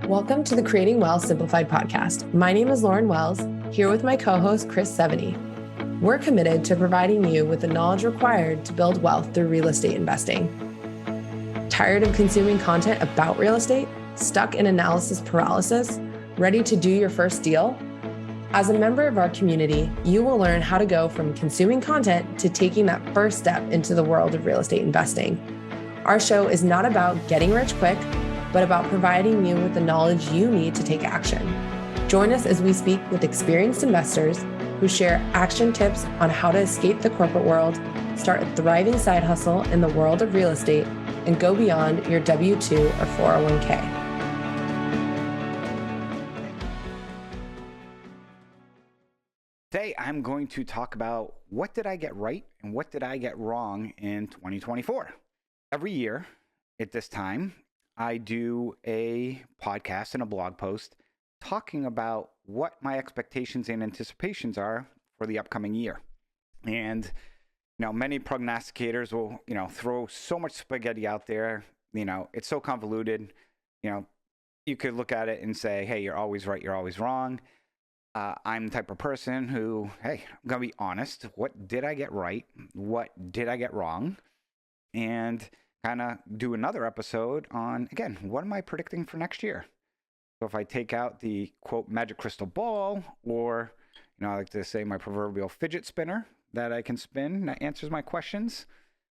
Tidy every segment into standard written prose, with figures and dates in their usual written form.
Welcome to the Creating Wealth Simplified podcast. My name is Lauren Wells, here with my co-host, Chris Seveney. We're committed to providing you with the knowledge required to build wealth through real estate investing. Tired of consuming content about real estate? Stuck in analysis paralysis? Ready to do your first deal? As a member of our community, you will learn how to go from consuming content to taking that first step into the world of real estate investing. Our show is not about getting rich quick, but about providing you with the knowledge you need to take action. Join us as we speak with experienced investors who share action tips on how to escape the corporate world, start a thriving side hustle in the world of real estate, and go beyond your W-2 or 401k. Today, I'm going to talk about what did I get right and what did I get wrong in 2024. Every year at this time, I do a podcast and a blog post talking about what my expectations and anticipations are for the upcoming year. And, many prognosticators will, throw so much spaghetti out there. It's so convoluted. You could look at it and say, hey, you're always right, you're always wrong. I'm the type of person who, hey, I'm going to be honest. What did I get right? What did I get wrong? And kind of do another episode on, again, what am I predicting for next year? So if I take out the, quote, magic crystal ball, or, I like to say my proverbial fidget spinner that I can spin that answers my questions,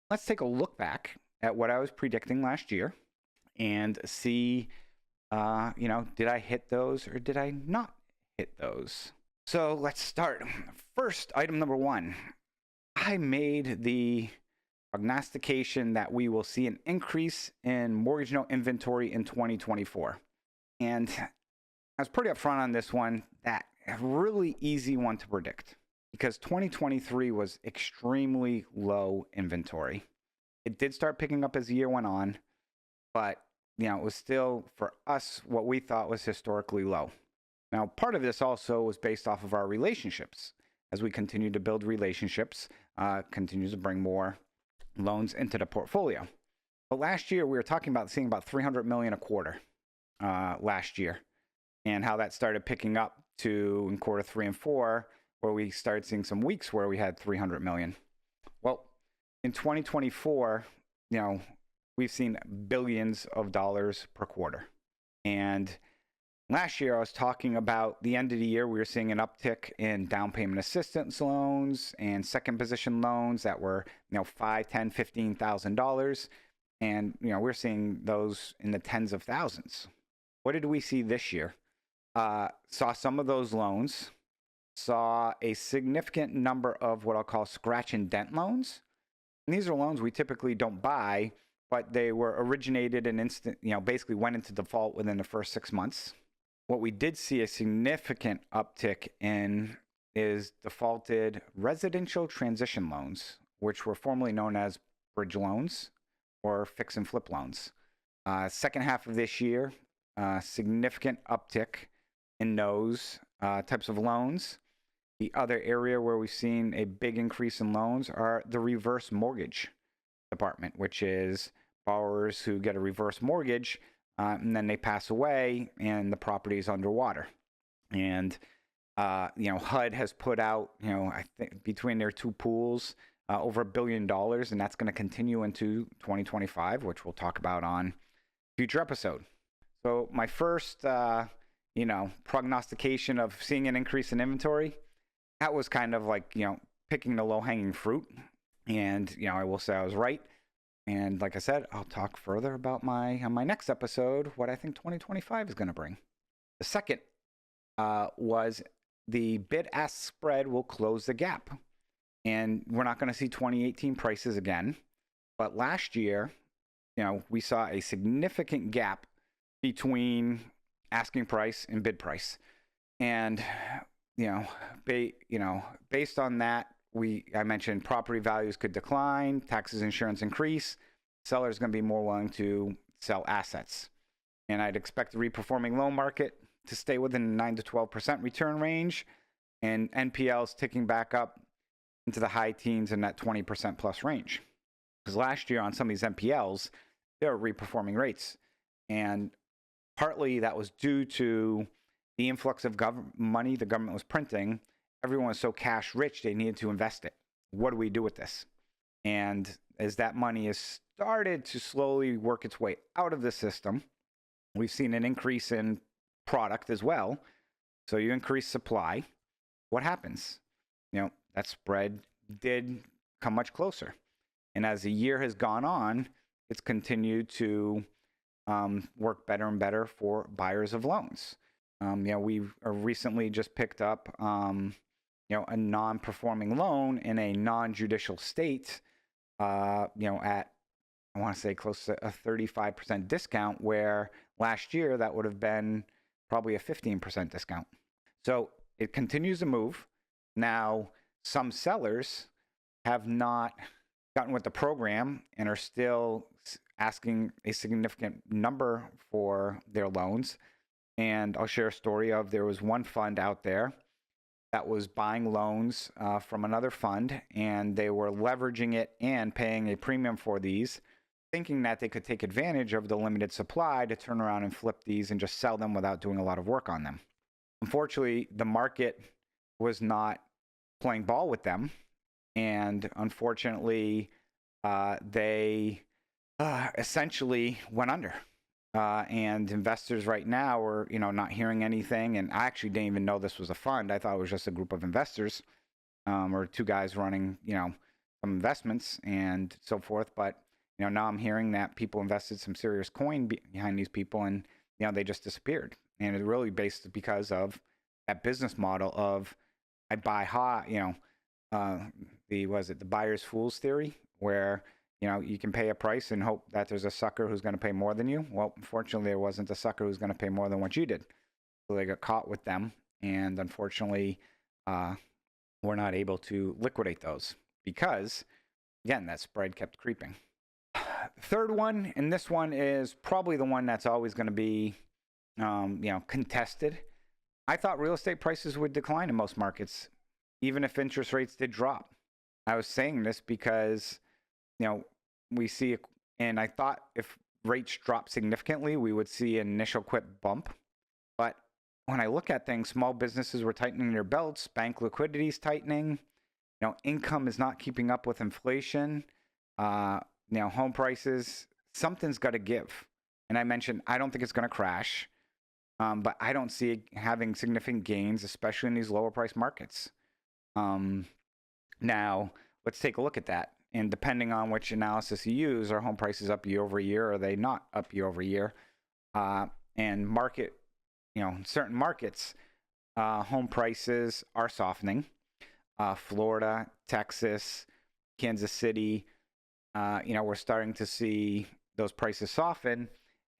let's take a look back at what I was predicting last year and see, did I hit those or did I not hit those? So let's start. First, item number one, I made the prognostication that we will see an increase in mortgage note inventory in 2024. And I was pretty upfront on this one, that a really easy one to predict because 2023 was extremely low inventory. It did start picking up as the year went on, but it was still, for us, what we thought was historically low. Now, part of this also was based off of our relationships. As we continue to build relationships, continues to bring more loans into the portfolio. But last year, we were talking about seeing about $300 million a quarter last year, and how that started picking up to in quarter 3 and 4, where we started seeing some weeks where we had $300 million. Well, in 2024, we've seen billions of dollars per quarter. And last year, I was talking about the end of the year, we were seeing an uptick in down payment assistance loans and second position loans that were, $5,000, $10,000, $15,000. And, we're seeing those in the tens of thousands. What did we see this year? Saw some of those loans, saw a significant number of what I'll call scratch and dent loans. And these are loans we typically don't buy, but they were originated and basically went into default within the first 6 months. What we did see a significant uptick in is defaulted residential transition loans, which were formerly known as bridge loans or fix and flip loans. Second half of this year, significant uptick in those types of loans. The other area where we've seen a big increase in loans are the reverse mortgage department, which is borrowers who get a reverse mortgage and then they pass away and the property is underwater. And, HUD has put out, I think between their two pools, over $1 billion, and that's going to continue into 2025, which we'll talk about on a future episode. So my first, prognostication of seeing an increase in inventory, that was kind of like, picking the low-hanging fruit. And, I will say I was right. And like I said, I'll talk further about on my next episode, what I think 2025 is going to bring. The second was the bid-ask spread will close the gap. And we're not going to see 2018 prices again. But last year, we saw a significant gap between asking price and bid price. And, based on that, I mentioned property values could decline, taxes, insurance increase. Sellers going to be more willing to sell assets. And I'd expect the reperforming loan market to stay within the 9 to 12% return range, and NPLs ticking back up into the high teens and that 20% plus range. Because last year on some of these NPLs, they were reperforming rates. And Partly that was due to the influx of money the government was printing. Everyone was so cash rich, they needed to invest it. What do we do with this? And as that money has started to slowly work its way out of the system, we've seen an increase in product as well. So you increase supply. What happens? That spread did come much closer. And as the year has gone on, it's continued to work better and better for buyers of loans. We recently just picked up, a non-performing loan in a non-judicial state, at, I want to say close to a 35% discount, where last year that would have been probably a 15% discount. So it continues to move. Now, some sellers have not gotten with the program and are still asking a significant number for their loans. And I'll share a story of, there was one fund out there that was buying loans from another fund, and they were leveraging it and paying a premium for these, thinking that they could take advantage of the limited supply to turn around and flip these and just sell them without doing a lot of work on them. Unfortunately, the market was not playing ball with them, and unfortunately, they essentially went under. And investors right now are, not hearing anything. And I actually didn't even know this was a fund. I thought it was just a group of investors, or two guys running, some investments and so forth. But, now I'm hearing that people invested some serious coin behind these people, and, they just disappeared. And it's really based because of that business model of, I buy hot, the buyer's fool's theory, where you can pay a price and hope that there's a sucker who's going to pay more than you. Well, unfortunately, there wasn't a sucker who's going to pay more than what you did. So they got caught with them. And unfortunately, we're not able to liquidate those because, again, that spread kept creeping. Third one, and this one is probably the one that's always going to be, contested. I thought real estate prices would decline in most markets, even if interest rates did drop. I was saying this because, we see, and I thought if rates drop significantly, we would see an initial quick bump. But when I look at things, small businesses were tightening their belts, bank liquidity is tightening, income is not keeping up with inflation, home prices, something's got to give. And I mentioned, I don't think it's going to crash, but I don't see it having significant gains, especially in these lower price markets. Now, let's take a look at that. And depending on which analysis you use, are home prices up year over year? Or are they not up year over year? And market, certain markets, home prices are softening. Florida, Texas, Kansas City, we're starting to see those prices soften.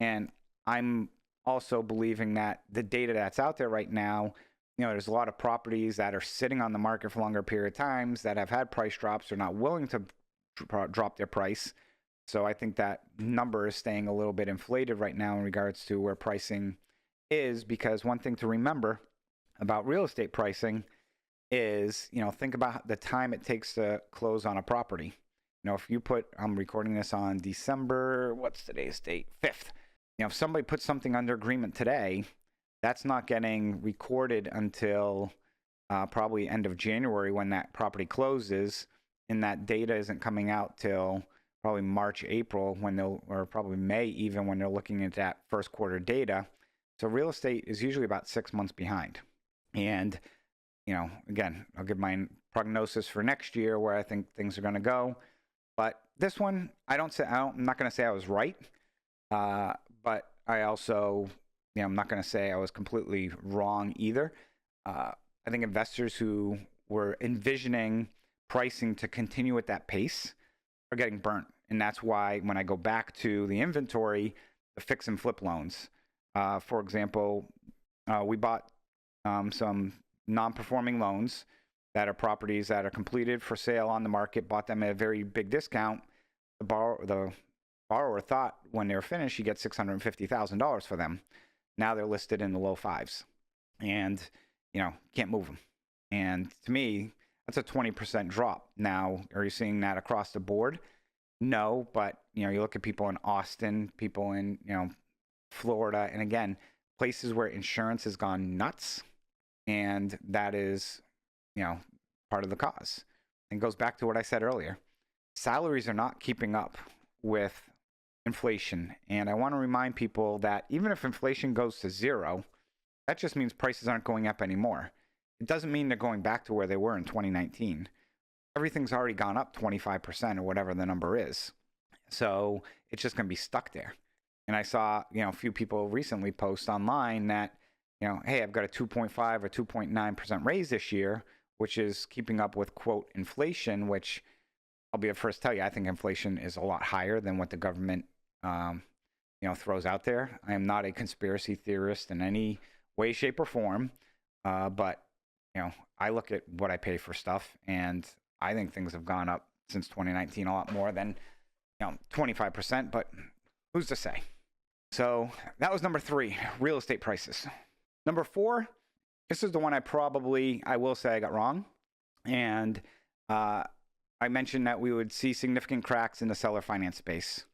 And I'm also believing that the data that's out there right now, there's a lot of properties that are sitting on the market for longer period of times that have had price drops. They're not willing to drop their price. So I think that number is staying a little bit inflated right now in regards to where pricing is, because one thing to remember about real estate pricing is, think about the time it takes to close on a property. If you I'm recording this on December, what's today's date? 5th. If somebody puts something under agreement today, that's not getting recorded until probably end of January when that property closes. And that data isn't coming out till probably March, April, or probably May even, when they're looking at that first quarter data. So real estate is usually about 6 months behind. And, again, I'll give my prognosis for next year where I think things are going to go. But this one, I'm not going to say I was right. But I also, I'm not going to say I was completely wrong either. I think investors who were envisioning pricing to continue at that pace are getting burnt. And that's why when I go back to the inventory, the fix and flip loans, for example, we bought some non-performing loans that are properties that are completed for sale on the market, bought them at a very big discount. The borrower thought when they were finished, you get $650,000 for them. Now they're listed in the low fives and, can't move them. And to me, that's a 20% drop. Now, are you seeing that across the board? No, but, you look at people in Austin, people in, Florida, and again, places where insurance has gone nuts. And that is, part of the cause. And goes back to what I said earlier. Salaries are not keeping up with inflation. And I want to remind people that even if inflation goes to zero, that just means prices aren't going up anymore. It doesn't mean they're going back to where they were in 2019. Everything's already gone up 25% or whatever the number is. So it's just going to be stuck there. And I saw, a few people recently post online that, hey, I've got a 2.5 or 2.9% raise this year, which is keeping up with, quote, inflation, which I'll be the first to tell you, I think inflation is a lot higher than what the government, throws out there. I am not a conspiracy theorist in any way, shape, or form. But, I look at what I pay for stuff, and I think things have gone up since 2019 a lot more than, 25%, but who's to say? So that was number 3, real estate prices. Number 4, this is the one I will say I got wrong. And I mentioned that we would see significant cracks in the seller finance space.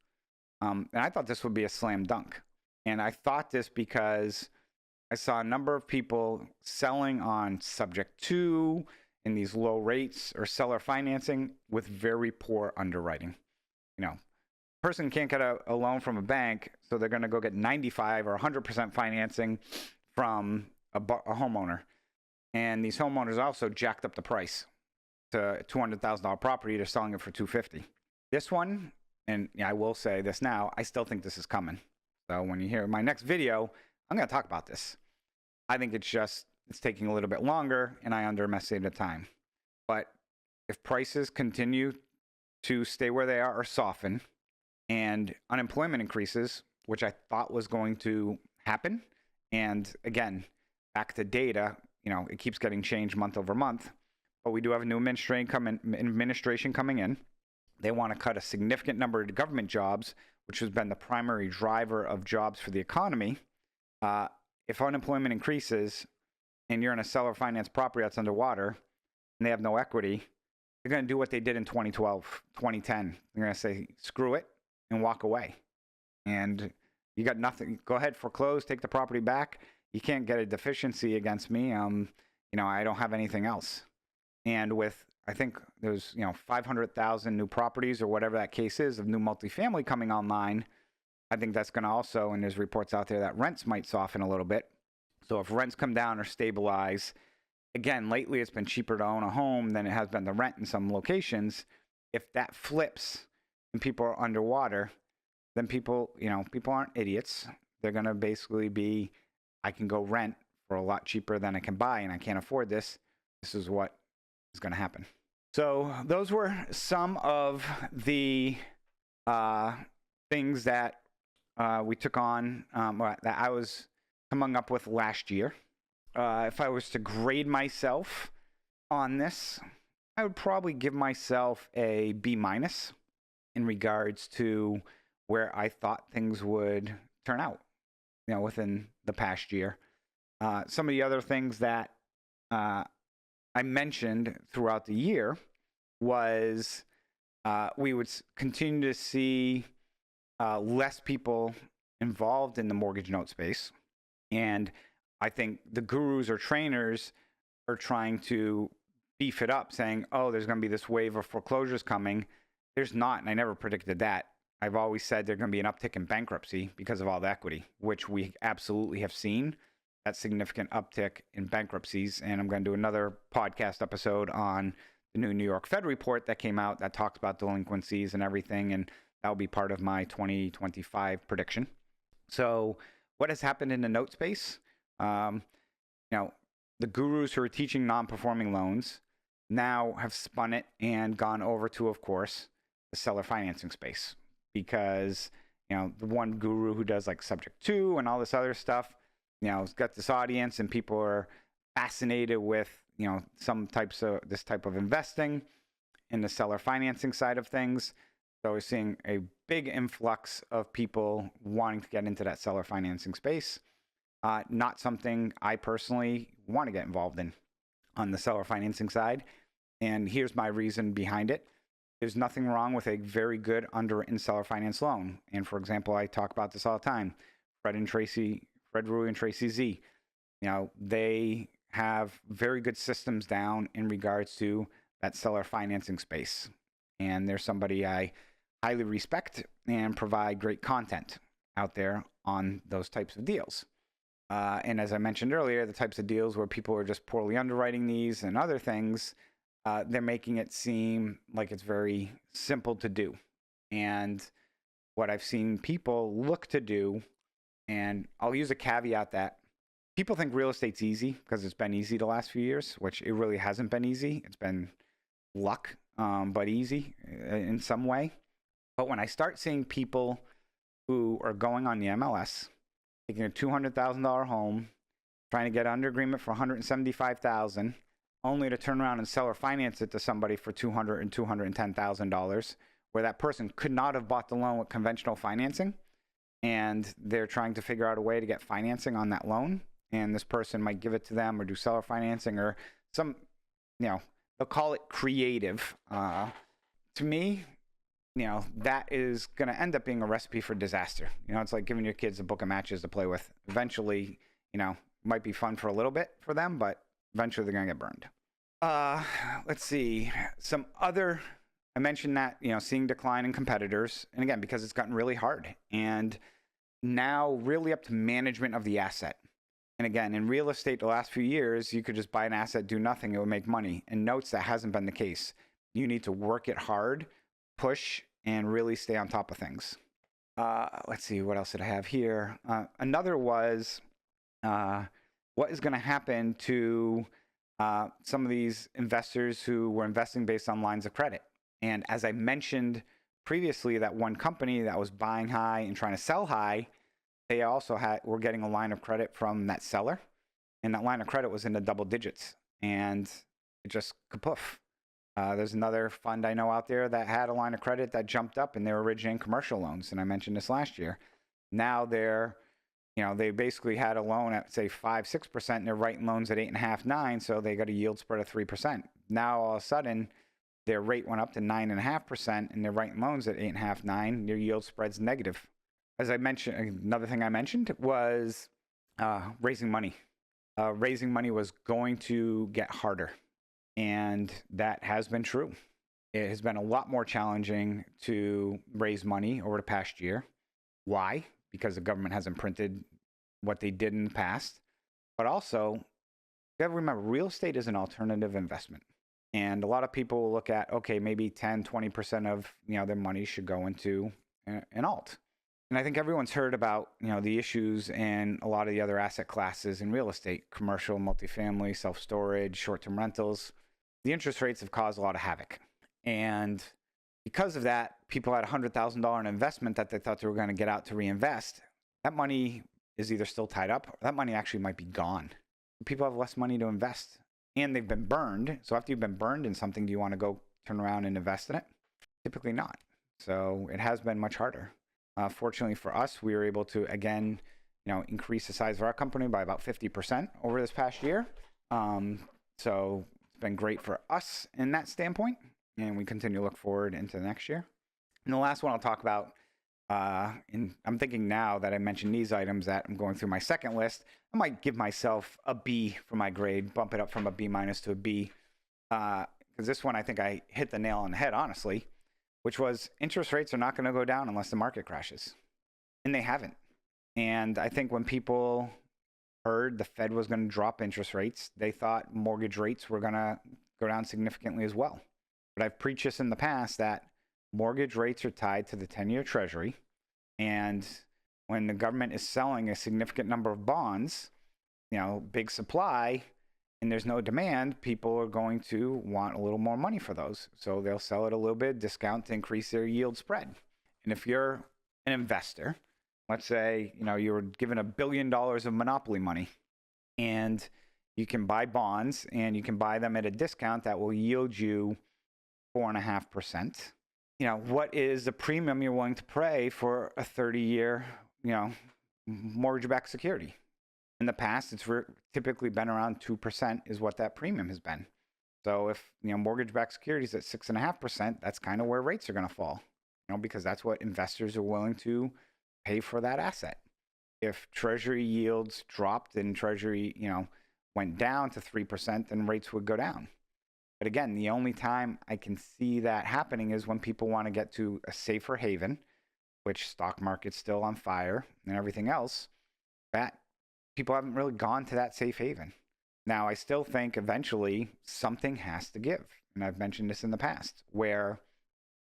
And I thought this would be a slam dunk. And I thought this because I saw a number of people selling on subject to in these low rates or seller financing with very poor underwriting. Person can't get a loan from a bank, so they're going to go get 95 or 100% financing from a homeowner. And these homeowners also jacked up the price to a $200,000 property. They're selling it for $250,000. This one, and I will say this now, I still think this is coming. So when you hear my next video, I'm going to talk about this. I think it's taking a little bit longer, and I underestimated the time. But if prices continue to stay where they are or soften, and unemployment increases, which I thought was going to happen. And again, back to data, it keeps getting changed month over month. But we do have a new administration coming in. They want to cut a significant number of government jobs, which has been the primary driver of jobs for the economy. If unemployment increases and you're in a seller finance property that's underwater and they have no equity, they're going to do what they did in 2012, 2010. They're going to say, screw it, and walk away. And you got nothing. Go ahead, foreclose, take the property back. You can't get a deficiency against me. I don't have anything else. And with, I think there's, 500,000 new properties or whatever that case is of new multifamily coming online, I think that's going to also, and there's reports out there that rents might soften a little bit. So if rents come down or stabilize, again, lately it's been cheaper to own a home than it has been to rent in some locations. If that flips and people are underwater, then people aren't idiots. They're going to basically be, I can go rent for a lot cheaper than I can buy, and I can't afford this. This is what is going to happen. So those were some of the things that we took on, that I was coming up with last year. If I was to grade myself on this, I would probably give myself a B- in regards to where I thought things would turn out, within the past year. Some of the other things that I mentioned throughout the year was we would continue to see less people involved in the mortgage note space. And I think the gurus or trainers are trying to beef it up, saying, oh, there's going to be this wave of foreclosures coming. There's not, and I never predicted that. I've always said there's going to be an uptick in bankruptcy because of all the equity, which we absolutely have seen, that significant uptick in bankruptcies. And I'm going to do another podcast episode on the new New York Fed report that came out that talks about delinquencies and everything, and that will be part of my 2025 prediction. So what has happened in the note space? The gurus who are teaching non-performing loans now have spun it and gone over to, of course, the seller financing space, because the one guru who does like subject to and all this other stuff, has got this audience, and people are fascinated with this type of investing in the seller financing side of things. So we're seeing a big influx of people wanting to get into that seller financing space. Not something I personally want to get involved in on the seller financing side. And here's my reason behind it. There's nothing wrong with a very good underwritten seller finance loan. And for example, I talk about this all the time. Fred Rui and Tracy Z. They have very good systems down in regards to that seller financing space. And they're somebody I highly respect and provide great content out there on those types of deals. And as I mentioned earlier, the types of deals where people are just poorly underwriting these and other things, they're making it seem like it's very simple to do. And what I've seen people look to do, and I'll use a caveat that people think real estate's easy because it's been easy the last few years, which it really hasn't been easy. It's been luck, but easy in some way. But when I start seeing people who are going on the MLS, taking a $200,000 home, trying to get under agreement for $175,000, only to turn around and sell or finance it to somebody for $200,000 and $210,000, where that person could not have bought the loan with conventional financing, and they're trying to figure out a way to get financing on that loan, and this person might give it to them or do seller financing or some, they'll call it creative. To me, that is going to end up being a recipe for disaster. It's like giving your kids a book of matches to play with. Eventually, might be fun for a little bit for them, but eventually they're going to get burned. Let's see. Some other, I mentioned that, seeing decline in competitors. And again, because it's gotten really hard. And now really up to management of the asset. And again, in real estate, the last few years, you could just buy an asset, do nothing, it would make money. And notes that hasn't been the case. You need to work it hard, push, and really stay on top of things. Let's see, what else did I have here? Another was, what is going to happen to some of these investors who were investing based on lines of credit? And as I mentioned previously, that one company that was buying high and trying to sell high, they also were getting a line of credit from that seller. And that line of credit was in the double digits. And it just kapoof. There's another fund I know out there that had a line of credit that jumped up, and they were originating commercial loans. And I mentioned this last year. Now they basically had a loan at say 5-6%, and they're writing loans at 8.5, 9. So they got a yield spread of 3%. Now all of a sudden, their rate went up to 9.5%, and they're writing loans at 8.5, 9. Their yield spread's negative. As I mentioned, another thing I mentioned was raising money. Raising money was going to get harder. And that has been true. It has been a lot more challenging to raise money over the past year. Why? Because the government hasn't printed what they did in the past. But also, you have to remember, real estate is an alternative investment. And a lot of people will look at, okay, maybe 10, 20% of their money should go into an alt. And I think everyone's heard about the issues in a lot of the other asset classes in real estate: commercial, multifamily, self-storage, short-term rentals. The interest rates have caused a lot of havoc. And because of that, people had $100,000 in investment that they thought they were going to get out to reinvest. That money is either still tied up, or that money actually might be gone. People have less money to invest, and they've been burned. So after you've been burned in something, do you want to go turn around and invest in it? Typically not. So it has been much harder. Fortunately for us, we were able to, again, increase the size of our company by about 50% over this past year. So it's been great for us in that standpoint, and we continue to look forward into the next year. And the last one I'll talk about, and I'm thinking now that I mentioned these items that I'm going through my second list, I might give myself a B for my grade, bump it up from a B- to a B, because this one I think I hit the nail on the head, honestly, which was interest rates are not going to go down unless the market crashes. And they haven't. And I think when people heard the Fed was going to drop interest rates, they thought mortgage rates were going to go down significantly as well. But I've preached this in the past that mortgage rates are tied to the 10-year Treasury. And when the government is selling a significant number of bonds, big supply, and there's no demand, people are going to want a little more money for those. So they'll sell it a little bit discount to increase their yield spread. And if you're an investor, let's say, you were given $1 billion of monopoly money, and you can buy bonds, and you can buy them at a discount that will yield you 4.5%. What is the premium you're willing to pay for a 30-year, mortgage-backed security? In the past, it's typically been around 2% is what that premium has been. So if, mortgage-backed securities at 6.5%, that's kind of where rates are going to fall, because that's what investors are willing to pay for that asset. If Treasury yields dropped and Treasury, went down to 3%, then rates would go down. But again, the only time I can see that happening is when people want to get to a safer haven, which stock market's still on fire and everything else, that people haven't really gone to that safe haven. Now, I still think eventually something has to give. And I've mentioned this in the past, where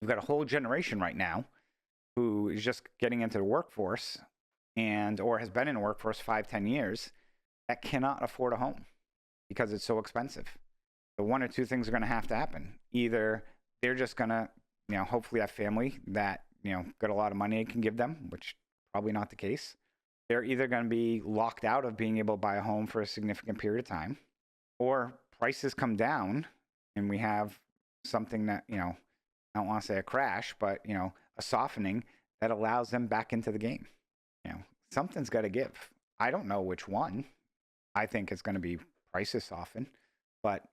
we've got a whole generation right now who is just getting into the workforce or has been in the workforce 5-10 years that cannot afford a home because it's so expensive. So one or two things are going to have to happen. Either they're just going to, hopefully have family that, got a lot of money they can give them, which probably not the case. They're either going to be locked out of being able to buy a home for a significant period of time, or prices come down and we have something that, I don't want to say a crash, but, a softening that allows them back into the game. Something's got to give. I don't know which one. I think it's going to be prices soften, but,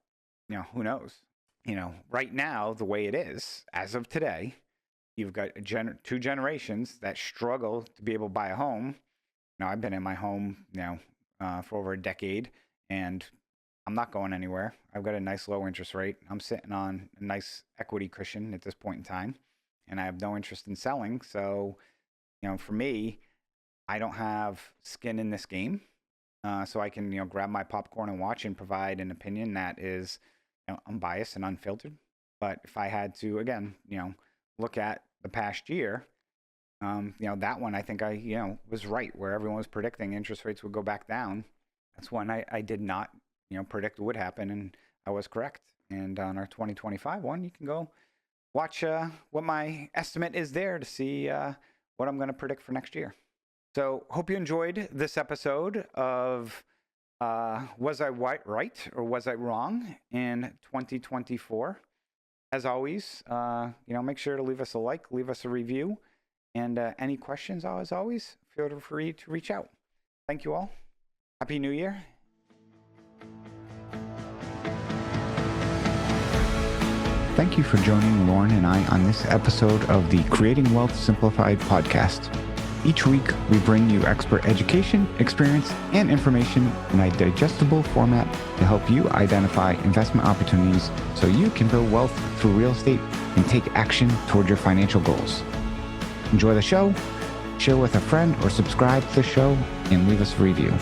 who knows? Right now, the way it is, as of today, you've got two generations that struggle to be able to buy a home. Now, I've been in my home for over a decade, and I'm not going anywhere. I've got a nice low interest rate. I'm sitting on a nice equity cushion at this point in time, and I have no interest in selling. So, for me, I don't have skin in this game. So I can, grab my popcorn and watch and provide an opinion that is, unbiased and unfiltered. But if I had to, again, look at the past year, that one, I think I, was right, where everyone was predicting interest rates would go back down. That's one I did not, predict would happen, and I was correct. And on our 2025 one, you can go watch what my estimate is there to see what I'm going to predict for next year. So hope you enjoyed this episode of Was I right or was I wrong in 2024? As always, make sure to leave us a like, leave us a review, and any questions, as always, feel free to reach out. Thank you all. Happy New Year. Thank you for joining Lauren and I on this episode of the Creating Wealth Simplified podcast. Each week, we bring you expert education, experience, and information in a digestible format to help you identify investment opportunities so you can build wealth through real estate and take action toward your financial goals. Enjoy the show, share with a friend, or subscribe to the show and leave us a review.